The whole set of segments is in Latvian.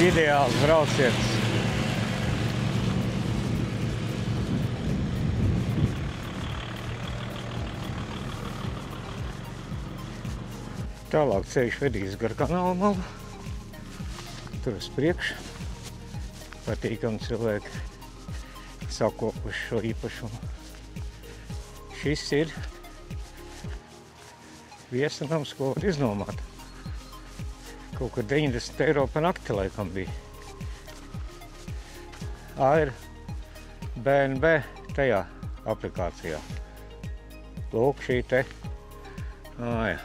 Ideāls brauciens. Tālāk ceļš vedīs gar kanāla malu. Tur uz priekšu. Patīkami cilvēki sakopuši šo īpašumu. Šis ir viesanams, ko var iznomāt. Kaut kur 90 eiro pa nakti laikam bija. Ir BNB tajā aplikācijā. Lūk, šī te. Jā.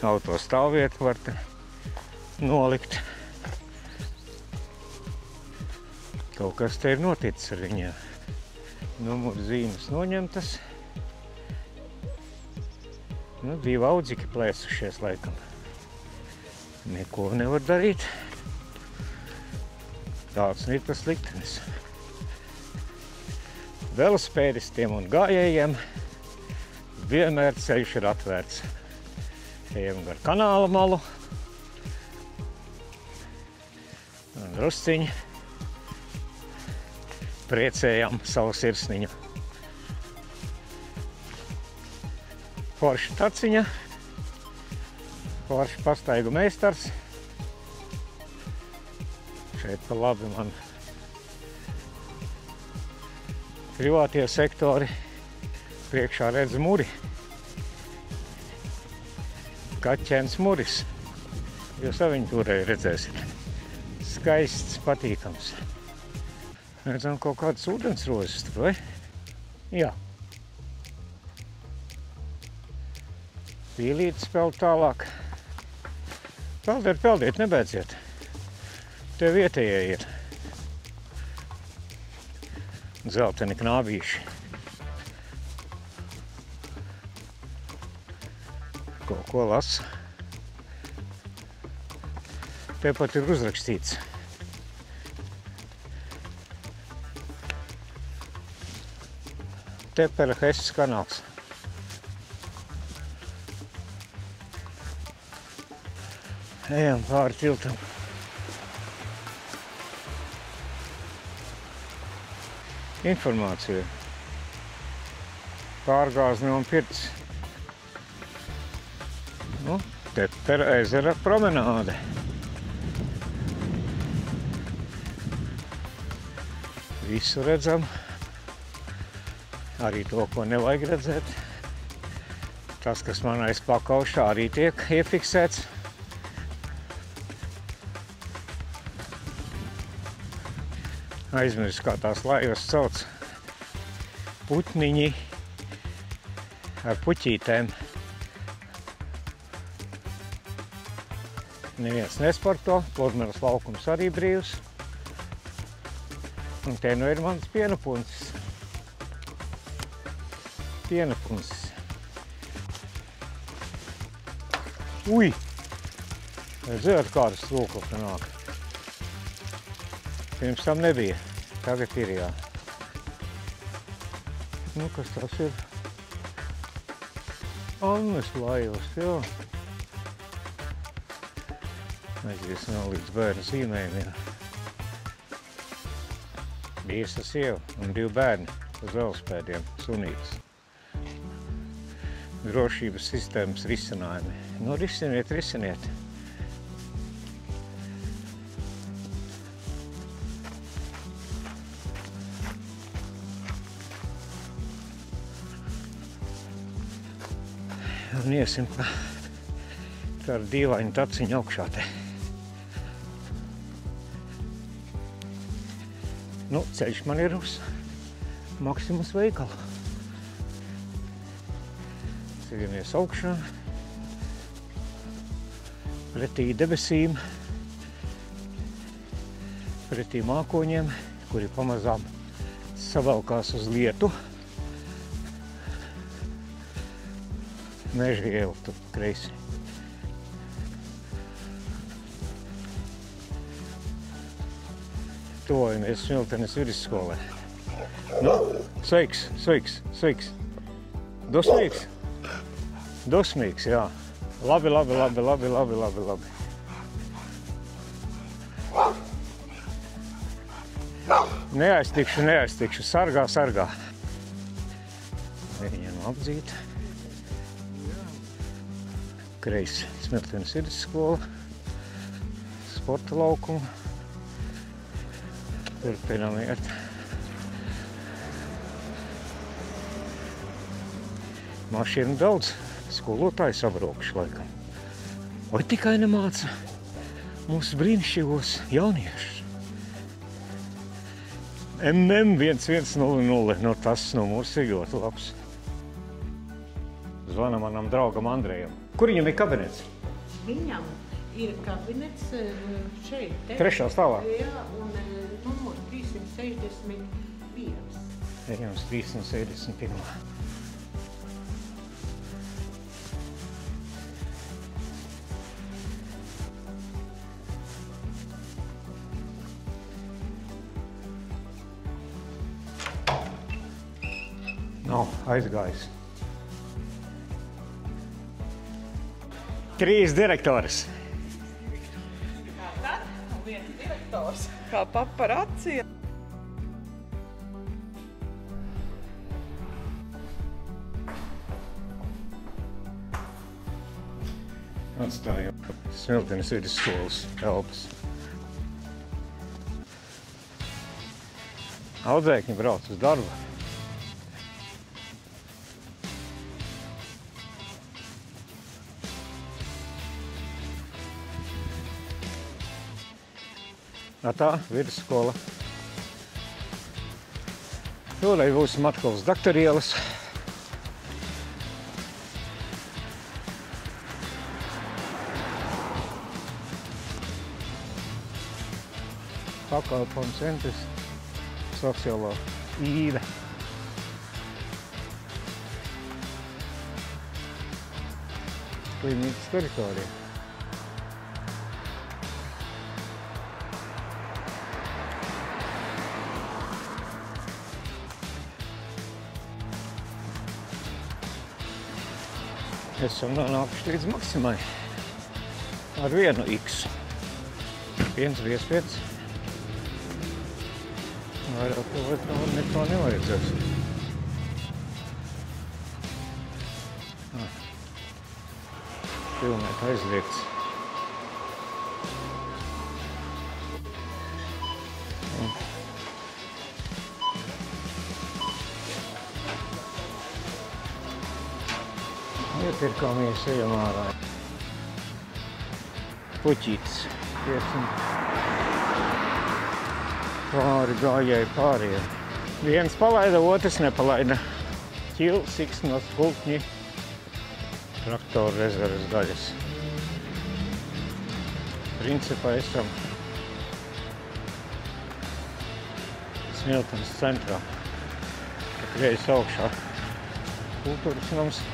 Auto stāvvietu var te nolikt. Kaut kas te ir noticis ar viņiem. Numuru zīmes noņemtas. Nu, 2 audziki plēsušies laikam. Neko nevar darīt. Tāds ir tas liktenis. Velospēdistiem un gājējiem vienmēr ceļš ir atvērts. Ejam gar kanāla malu. Un drusciņi priecējam savu sirsniņu. Forša taciņa. Forša pastaigu meistars. Šeit pa labi man privātie sektori. Priekšā redz muri. Kaķēns muris. Jūs ar viņu turēju redzēsiet. Skaists, patīkams. Redzam kaut kādas ūdensrozes tur, vai? Jā. Pīlītes peld tālāk. Peldiet, nebeidziet. Te vietējie ir. Dzelteni knābīši. Kaut ko lasa. Tepat ir uzrakstīts. Tepera Hesses kanāls. Ejam pāri tiltam. Informācija. Pārgāzne un pirts. Nu, Tepera ezera promenāde. Visu redzam. Arī to, ko nevajag redzēt. Tas, kas man aiz pakaušā, arī tiek iefiksēts. Aizmirst, kā tās lājos sauc. Putniņi ar puķītēm. Neviens nesporto, Pludmaras laukums arī brīvs. Un te nu ir mans piena puncis. Piena puncis. Ui! Redzēt, kādas lūkopta nāk. Pirms tam nebija. Tagad ir, jā. Nu, kas tas ir? Annes lajos, jā. Aizviesim vēl līdz bērnu zīmējumiem. Vīrs ar sievu un 2 bērni uz velospēdiem, sunītes. Drošības sistēmas risinājumi. Nu, risiniet. Un iesim ar dīvainu taciņu augšā te. Nu, ceļš man ir uz Maksimus veikalu. Ceļamies augšā, pretī debesīm, pretī mākoņiem, kuri pamazām savalkās uz lietu. Meža iela tur kreisi. Tuvojamies Smiltenes vidusskolē. Nu, sveiks. Dusmīgs, jā. Labi. Neaiztikšu. Sargā. Mēģinām apdzīt. Kreis Smiltenes vidusskola. Sporta laukumu. Turpinām iet. Mašīnu daudz. Skolotāji sabraukuši laikam. Vai tikai nemāca mūsu brīnišķīgos jauniešus. MM1100. No tas numurs ir ļoti labs. Zvana manam draugam Andrejam. Kur viņam ir kabinets? Viņam ir kabinets šeit. Trešā stāvā? Jā, un numurs 361. Ejams 361. Nav aizgājis. 3 direktoris. Kā tad? Un viens direktors. Kā paparazzi. Atstājam Smiltenes vidusskolas telpas. Audzēkņi brauc uz darbu. Tā vidusskola. Šoreiz būs Matkovas doktorielas. Pakalpojumu centrs, sociālo īde. Slimnīcas teritorija. Esam nonākuši līdz Maksimai ar vienu X. Viens viespiets. Vairāk neko nevajadzēs. Pilnēt aizliegts. Iepirkāmies, ejam ārā. Puķītis. Iesim pāri gājēji pāriem. Viens palaida, otrs nepalaida. Ķils, Iksnos, pulkņi, traktoru rezerves daļas. Principā esam Smiltenes centrā. Reiz augšā kultūras nams.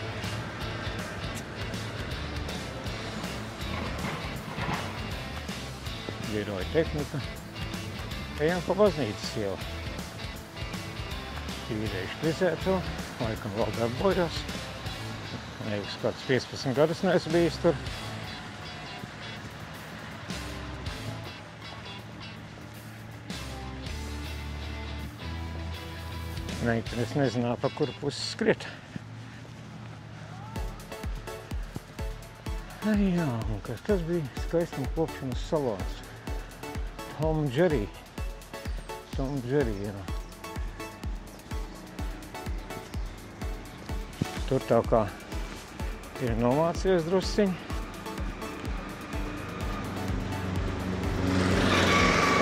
Biroja tehnika. Ejam pa baznīcas ielu. Tīrējuši klizēto, laikam vēl darbojos. Liekas, kāds 15 gadus neesmu bijis tur. Es nezināju, pa kuru pusi skriet. Jā, un kas tas bija? Skaistuma kopšanas salons. Tom Jerry, jā. Tur tā kā ir nomācies drusciņi.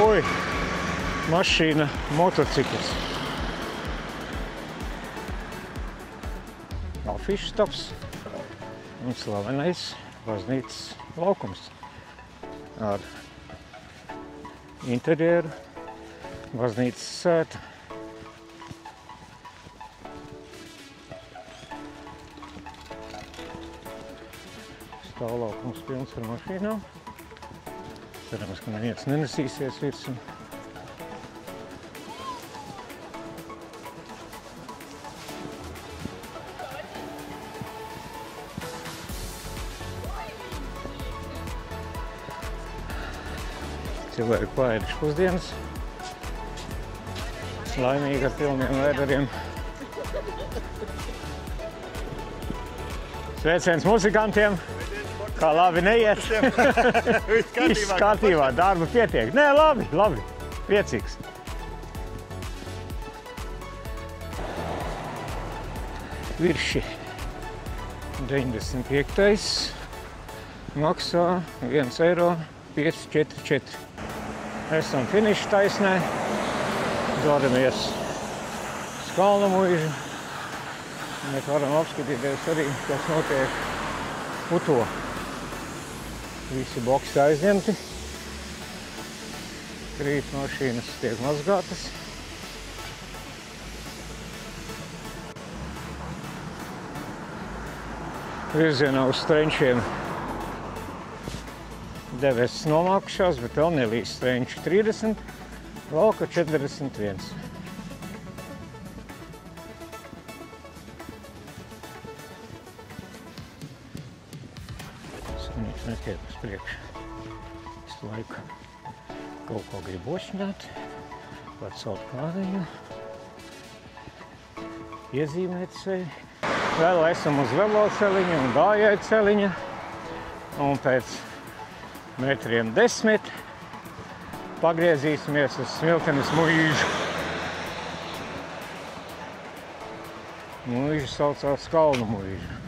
Oi, mašīna, motocikls. Afišu stops un slavenais baznīcas laukums ar interjeru, baznīcas sēta. Stāvlaukums pilns ar mašīnām. Cerams, ka neviens nenesīsies virsmu. Cilvēki paēduši pusdienas. Laimīgi ar pilniem vēderiem. Sveiciens muzikantiem. Kā labi neiet. Viss kārtībā, darba pietiek. Nē, labi. Priecīgs. Virši 95. Maksā 1,544 €. Esam finiša taisnē. Dodamies uz Kalnu muižu. Mēs varam apskatīties arī, kas notiek Uto. Visi boksi aizņemti. Krīt mašīnas tiek mazgātas. Virzienā uz Strenčiem debesis nomākušās, bet vēl nelīdz Strenči 30, Valka 41. Sunīts netiek uz priekšu. Visu laiku kaut ko grib ošņāt, var celt kādiņu, iezīmēt sevi. Vēl esam uz veloceliņa un gājēju celiņa, un pēc metriem 10 pagriezīsimies uz Smiltenes muižu. Muiža saucās Kalnu muižu.